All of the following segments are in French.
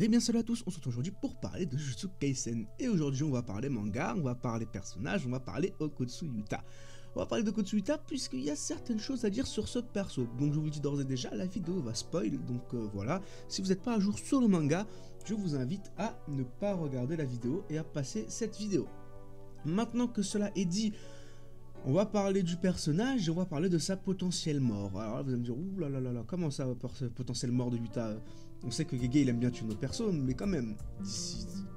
Eh bien salut à tous, on se retrouve aujourd'hui pour parler de Jujutsu Kaisen. Et aujourd'hui on va parler manga, on va parler personnages, on va parler Okotsu Yuta. On va parler d'Okotsu Yuta puisqu'il y a certaines choses à dire sur ce perso. Donc je vous le dis d'ores et déjà, la vidéo va spoil, donc voilà. Si vous n'êtes pas à jour sur le manga, je vous invite à ne pas regarder la vidéo et à passer cette vidéo. Maintenant que cela est dit, on va parler du personnage et on va parler de sa potentielle mort. Alors là, vous allez me dire, ouh là là là là, comment ça, potentielle mort de Yuta? On sait que Gege il aime bien tuer nos persos, mais quand même,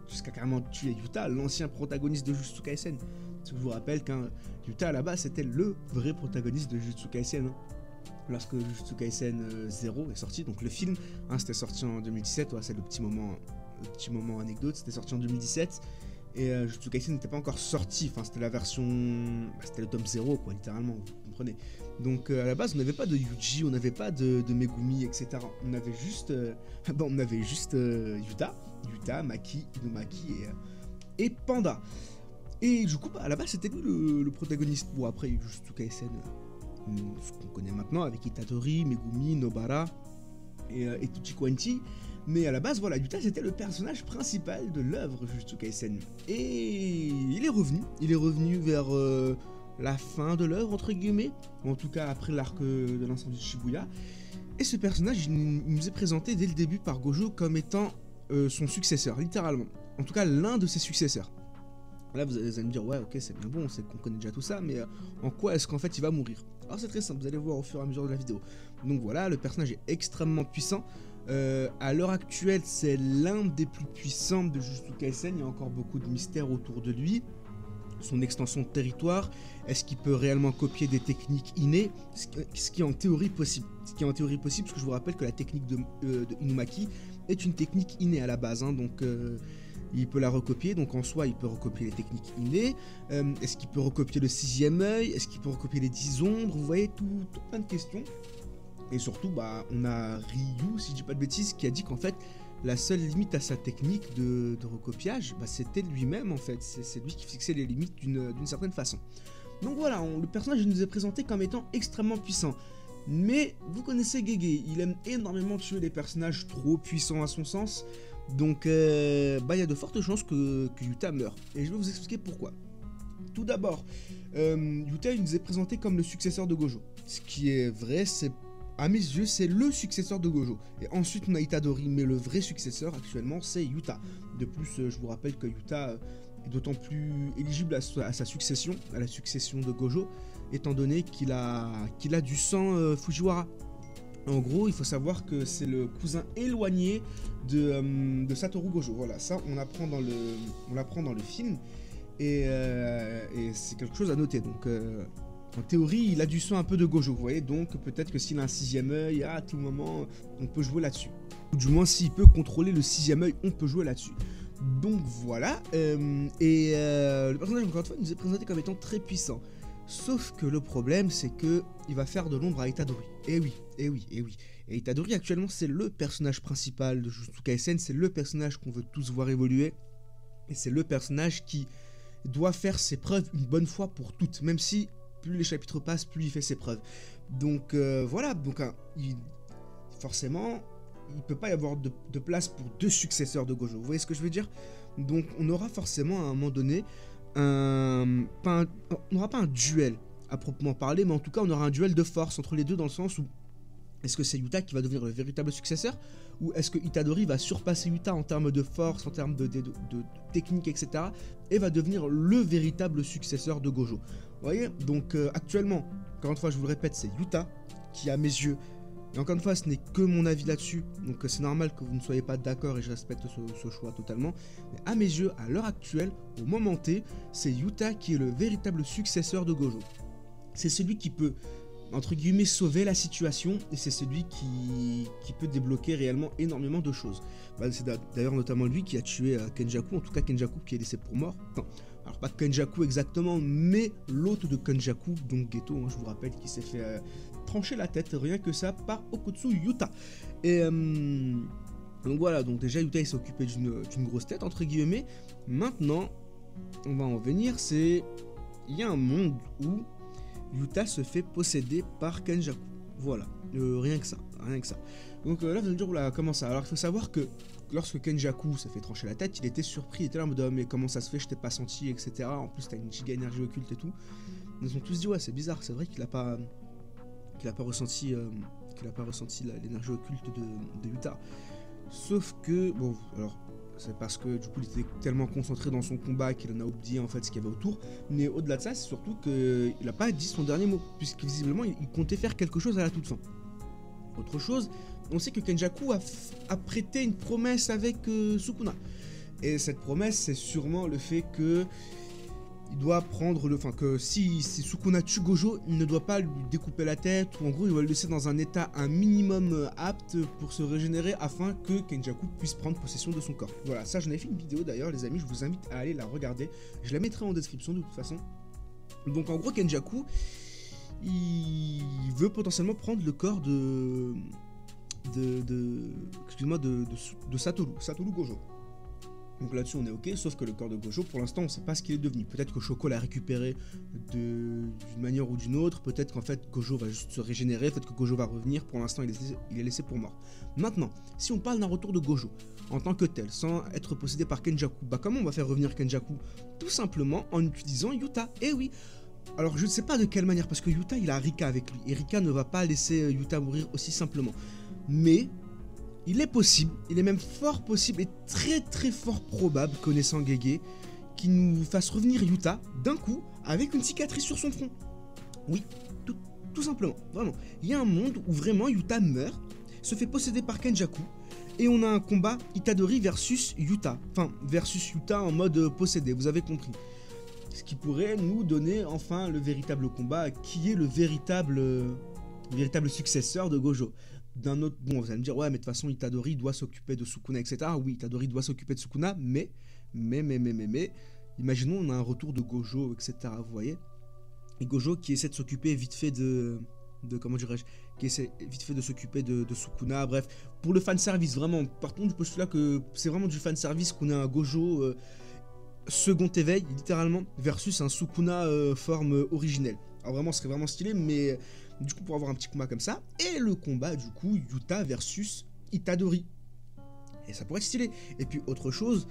jusqu'à carrément tuer Yuta, l'ancien protagoniste de Jujutsu Kaisen. Parce que je vous rappelle qu'un Yuta à la base c'était le vrai protagoniste de Jujutsu Kaisen. Lorsque Jujutsu Kaisen 0 est sorti, donc le film, c'était sorti en 2017, ouais, c'est le petit moment anecdote, c'était sorti en 2017. Et Jujutsu Kaisen n'était pas encore sorti, enfin c'était la version, c'était le tome 0 quoi, littéralement, vous comprenez. Donc à la base on n'avait pas de Yuji, on n'avait pas de Megumi, etc. On avait juste, Yuta, Maki, Inumaki et Panda. Et du coup à la base c'était lui le protagoniste. Bon après Jujutsu Kaisen, ce qu'on connaît maintenant avec Itadori, Megumi, Nobara et Tuchiko Enti. Mais à la base, voilà, Yuta c'était le personnage principal de l'œuvre Jujutsu Kaisen. Et il est revenu vers la fin de l'œuvre, entre guillemets, ou en tout cas après l'arc de l'incendie de Shibuya. Et ce personnage, il nous est présenté dès le début par Gojo comme étant son successeur, littéralement. En tout cas, l'un de ses successeurs. Là, vous allez me dire, ouais, ok, c'est bien bon, on sait qu'on connaît déjà tout ça, mais en quoi est-ce qu'en fait il va mourir? Alors c'est très simple, vous allez voir au fur et à mesure de la vidéo. Donc voilà, le personnage est extrêmement puissant. À l'heure actuelle, c'est l'un des plus puissants de Jujutsu Kaisen. Il y a encore beaucoup de mystères autour de lui. Son extension de territoire, est-ce qu'il peut réellement copier des techniques innées, ce qui est en théorie possible. Parce que je vous rappelle que la technique de Inumaki est une technique innée à la base, hein, donc il peut la recopier, donc en soi il peut recopier les techniques innées. Est-ce qu'il peut recopier le sixième œil, est-ce qu'il peut recopier les 10 ombres, vous voyez, tout plein de questions. Et surtout, on a Ryu, si je dis pas de bêtises, qui a dit qu'en fait, la seule limite à sa technique de recopiage, c'était lui-même en fait. C'est lui qui fixait les limites d'une certaine façon. Donc voilà, le personnage nous est présenté comme étant extrêmement puissant. Mais vous connaissez Gege, il aime énormément tuer les personnages trop puissants à son sens. Donc il y a de fortes chances que Yuta meure. Et je vais vous expliquer pourquoi. Tout d'abord, Yuta il nous est présenté comme le successeur de Gojo. Ce qui est vrai, à mes yeux, c'est le successeur de Gojo. Et ensuite, on a Itadori, mais le vrai successeur actuellement, c'est Yuta. De plus, je vous rappelle que Yuta est d'autant plus éligible à sa succession, à la succession de Gojo, étant donné qu'il a du sang Fujiwara. En gros, il faut savoir que c'est le cousin éloigné de Satoru Gojo. Voilà, ça, on l'apprend dans le film. Et c'est quelque chose à noter. Donc, en théorie, il a du sang un peu de Gojo, vous voyez, donc peut-être que s'il a un sixième œil, à tout moment, on peut jouer là-dessus. Ou du moins, s'il peut contrôler le sixième œil, on peut jouer là-dessus. Donc voilà, le personnage, encore une fois, nous est présenté comme étant très puissant. Sauf que le problème, c'est que il va faire de l'ombre à Itadori. Et oui. Et Itadori, actuellement, c'est le personnage principal de Jujutsu Kaisen, c'est le personnage qu'on veut tous voir évoluer. Et c'est le personnage qui doit faire ses preuves une bonne fois pour toutes, même si plus les chapitres passent, plus il fait ses preuves. Donc voilà, donc forcément, il ne peut pas y avoir de place pour deux successeurs de Gojo. Vous voyez ce que je veux dire? Donc on aura forcément à un moment donné, on n'aura pas un duel à proprement parler, mais en tout cas on aura un duel de force entre les deux dans le sens où est-ce que c'est Yuta qui va devenir le véritable successeur, ou est-ce que Itadori va surpasser Yuta en termes de force, en termes de technique, etc. et va devenir le véritable successeur de Gojo. Vous voyez, donc actuellement, encore une fois je vous le répète, c'est Yuta qui à mes yeux, et encore une fois ce n'est que mon avis là-dessus, donc c'est normal que vous ne soyez pas d'accord et je respecte ce choix totalement, mais à mes yeux, à l'heure actuelle, au moment T, c'est Yuta qui est le véritable successeur de Gojo. C'est celui qui peut, entre guillemets, sauver la situation, et c'est celui qui peut débloquer réellement énormément de choses. C'est d'ailleurs notamment lui qui a tué Kenjaku, en tout cas Kenjaku qui est laissé pour mort. Non, alors pas Kenjaku exactement, mais l'hôte de Kenjaku, donc Geto, hein, je vous rappelle, qui s'est fait trancher la tête, rien que ça, par Okotsu Yuta. Et donc voilà, donc déjà Yuta il s'est occupé d'une grosse tête, entre guillemets. Maintenant, on va en venir, il y a un monde où Yuta se fait posséder par Kenjaku. Voilà, rien que ça. Donc là, vous allez me dire, oula, comment ça? Alors il faut savoir que lorsque Kenjaku s'est fait trancher la tête, il était surpris, il était là en mode oh, mais comment ça se fait, je t'ai pas senti, etc. En plus t'as une giga énergie occulte et tout. Ils ont tous dit ouais c'est bizarre, c'est vrai qu'il a pas ressenti l'énergie occulte de Yuta. Sauf que bon alors c'est parce que du coup il était tellement concentré dans son combat qu'il en a oublié en fait ce qu'il y avait autour. Mais au-delà de ça, c'est surtout qu'il n'a pas dit son dernier mot, puisque visiblement il comptait faire quelque chose à la toute fin. Autre chose, on sait que Kenjaku a prêté une promesse avec Sukuna. Et cette promesse, c'est sûrement le fait que il doit prendre le... Enfin, que si Sukuna tue Gojo, il ne doit pas lui découper la tête, ou en gros, il va le laisser dans un état un minimum apte pour se régénérer, afin que Kenjaku puisse prendre possession de son corps. Voilà, ça, j'en ai fait une vidéo d'ailleurs, les amis, je vous invite à aller la regarder. Je la mettrai en description de toute façon. Donc, en gros, Kenjaku, il veut potentiellement prendre le corps de Satoru Gojo. Donc là-dessus on est ok, sauf que le corps de Gojo, pour l'instant on sait pas ce qu'il est devenu. Peut-être que Shoko l'a récupéré d'une manière ou d'une autre, peut-être qu'en fait Gojo va juste se régénérer, peut-être que Gojo va revenir, pour l'instant il est laissé pour mort. Maintenant, si on parle d'un retour de Gojo, en tant que tel, sans être possédé par Kenjaku, bah comment on va faire revenir Kenjaku? Tout simplement en utilisant Yuta, eh oui. Alors je ne sais pas de quelle manière, parce que Yuta il a Rika avec lui, et Rika ne va pas laisser Yuta mourir aussi simplement. Mais... il est possible, il est même fort possible et très très fort probable, connaissant Gege, qu'il nous fasse revenir Yuta d'un coup avec une cicatrice sur son front. Oui, tout simplement, vraiment. Il y a un monde où vraiment Yuta meurt, se fait posséder par Kenjaku, et on a un combat Itadori versus Yuta. Enfin, versus Yuta en mode possédé, vous avez compris. Ce qui pourrait nous donner enfin le véritable combat, qui est le véritable successeur de Gojo. D'un autre, bon, vous allez me dire, ouais, mais de toute façon, Itadori doit s'occuper de Sukuna, etc. Oui, Itadori doit s'occuper de Sukuna, mais, imaginons, on a un retour de Gojo, etc. Vous voyez? Et Gojo qui essaie de s'occuper vite fait comment dirais-je, qui essaie vite fait de s'occuper de Sukuna, bref, pour le fanservice, vraiment, partons du postulat que c'est vraiment du fanservice qu'on a un Gojo second éveil, littéralement, versus un Sukuna forme originelle. Alors vraiment, ce serait vraiment stylé, mais... du coup, pour avoir un petit combat comme ça, et le combat, du coup, Yuta versus Itadori. Et ça pourrait être stylé. Et puis, autre chose,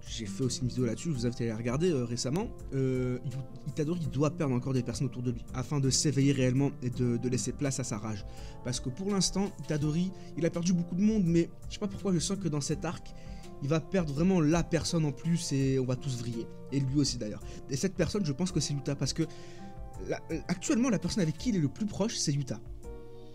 j'ai fait aussi une vidéo là-dessus, je vous invite à aller regarder récemment. Itadori doit perdre encore des personnes autour de lui, afin de s'éveiller réellement et de laisser place à sa rage. Parce que pour l'instant, Itadori, il a perdu beaucoup de monde, mais je sais pas pourquoi, je sens que dans cet arc, il va perdre vraiment la personne en plus, et on va tous vriller. Et lui aussi d'ailleurs. Et cette personne, je pense que c'est Yuta, parce que actuellement, la personne avec qui il est le plus proche, c'est Yuta.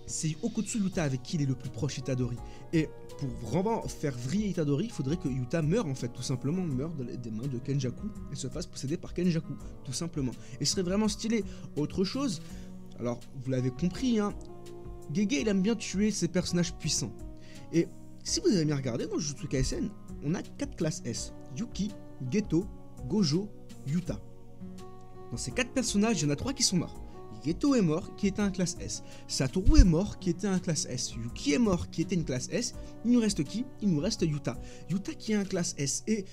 C'est Okotsu Yuta avec qui il est le plus proche, Itadori. Et pour vraiment faire vriller Itadori, il faudrait que Yuta meure, en fait, tout simplement, meure des mains de Kenjaku et se fasse posséder par Kenjaku, tout simplement. Et ce serait vraiment stylé. Autre chose, alors, vous l'avez compris, hein, Gege, il aime bien tuer ses personnages puissants. Et si vous avez bien regardé, dans Jujutsu Kaisen, on a 4 classes S. Yuki, Geto, Gojo, Yuta. Dans ces 4 personnages, il y en a 3 qui sont morts. Geto est mort, qui était un classe S. Satoru est mort, qui était un classe S. Yuki est mort, qui était une classe S. Il nous reste qui? Il nous reste Yuta. Yuta qui est un classe S. Et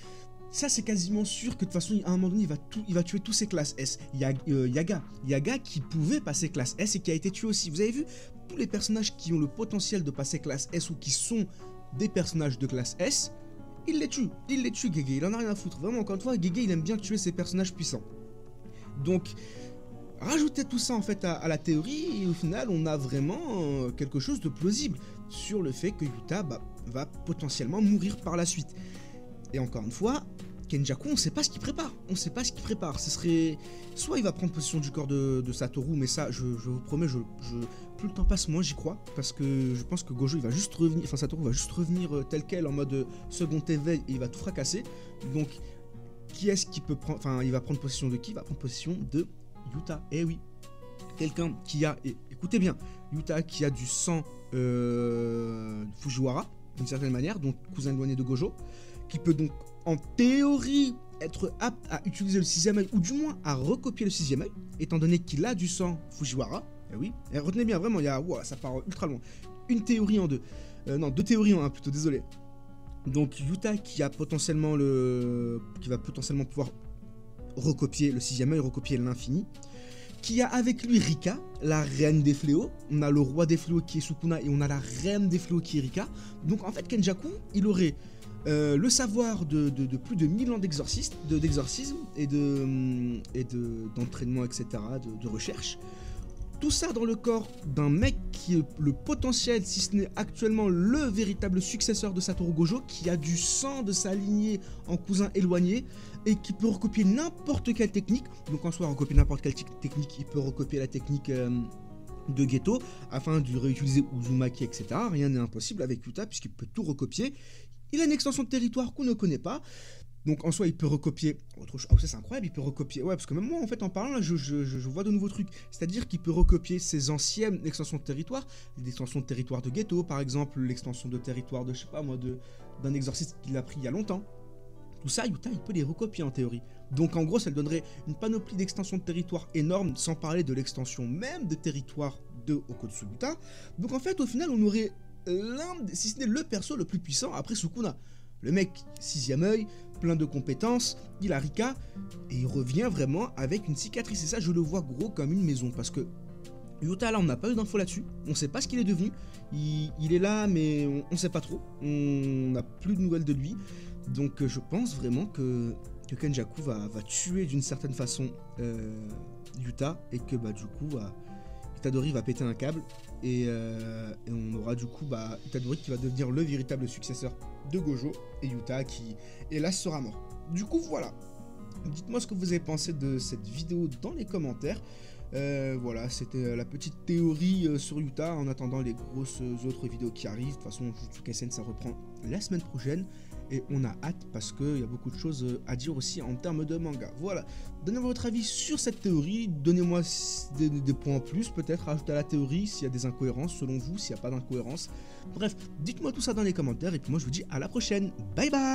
ça, c'est quasiment sûr que de toute façon, à un moment donné, il va tuer tous ces classes S. Yaga qui pouvait passer classe S et qui a été tué aussi. Vous avez vu? Tous les personnages qui ont le potentiel de passer classe S ou qui sont des personnages de classe S, il les tue, Gege. Il en a rien à foutre. Vraiment, encore une fois, Gege, il aime bien tuer ses personnages puissants. Donc, rajoutez tout ça en fait à la théorie et au final on a vraiment quelque chose de plausible sur le fait que Yuta va potentiellement mourir par la suite. Et encore une fois, Kenjaku, on sait pas ce qu'il prépare, ce serait... soit il va prendre possession du corps de Satoru, mais ça je vous promets, plus le temps passe moins j'y crois, parce que je pense que Gojo il va juste revenir, enfin Satoru va juste revenir tel quel en mode second éveil et il va tout fracasser. Donc qui est-ce qui peut prendre... Enfin, il va prendre possession de qui? Il va prendre possession de Yuta. Eh oui. Quelqu'un qui a... écoutez bien. Yuta qui a du sang Fujiwara, d'une certaine manière, donc cousin éloigné de Gojo, qui peut donc, en théorie, être apte à utiliser le 6ème œil, ou du moins à recopier le 6ème œil, étant donné qu'il a du sang Fujiwara. Eh oui. Et retenez bien, vraiment, il y a... Wow, ça part ultra loin. Une théorie en deux. Non, 2 théories en 1, plutôt, désolé. Donc Yuta qui va potentiellement pouvoir recopier le 6ème œil, recopier l'infini. qui a avec lui Rika, la reine des fléaux. On a le roi des fléaux qui est Sukuna et on a la reine des fléaux qui est Rika. Donc en fait Kenjaku, il aurait le savoir de plus de 1000 ans d'exorcisme et d'entraînement, etc., de recherche. Tout ça dans le corps d'un mec qui est le potentiel, si ce n'est actuellement le véritable successeur de Satoru Gojo, qui a du sang de sa lignée en cousin éloigné et qui peut recopier n'importe quelle technique. Donc en soi, recopier n'importe quelle technique, il peut recopier la technique de Geto afin de réutiliser Uzumaki, etc. Rien n'est impossible avec Yuta puisqu'il peut tout recopier. Il a une extension de territoire qu'on ne connaît pas. Donc en soi, il peut recopier autre chose. Ah, ça c'est incroyable, il peut recopier. Ouais, parce que même moi, en fait, en parlant, là, je vois de nouveaux trucs. C'est-à-dire qu'il peut recopier ses anciennes extensions de territoire, l'extension de territoire de Geto, par exemple, l'extension de territoire de, je sais pas moi, d'un exorciste qu'il a pris il y a longtemps. Tout ça, Yuta, il peut les recopier en théorie. Donc en gros, ça lui donnerait une panoplie d'extensions de territoire énorme, sans parler de l'extension même de territoire de Okotsu Yuta. Donc en fait, au final, on aurait si ce n'est le perso le plus puissant après Sukuna. Le mec, 6ème œil, plein de compétences, il a Rika, et il revient vraiment avec une cicatrice. Et ça, je le vois gros comme une maison, parce que Yuta, là, on n'a pas eu d'infos là-dessus, on sait pas ce qu'il est devenu, il est là, mais on sait pas trop, on n'a plus de nouvelles de lui, donc je pense vraiment que Kenjaku va tuer d'une certaine façon Yuta, et que du coup, Itadori va péter un câble, et on aura du coup Itadori qui va devenir le véritable successeur de Gojo, et Yuta qui hélas sera mort. Du coup voilà, dites-moi ce que vous avez pensé de cette vidéo dans les commentaires. Voilà, c'était la petite théorie sur Yuta en attendant les grosses autres vidéos qui arrivent. De toute façon, Jujutsu Kaisen ça reprend la semaine prochaine et on a hâte parce qu'il y a beaucoup de choses à dire aussi en termes de manga. Voilà, donnez-moi votre avis sur cette théorie, donnez-moi des points en plus, peut-être ajouter à la théorie s'il y a des incohérences selon vous, s'il n'y a pas d'incohérences. Bref, dites-moi tout ça dans les commentaires et puis moi je vous dis à la prochaine. Bye bye.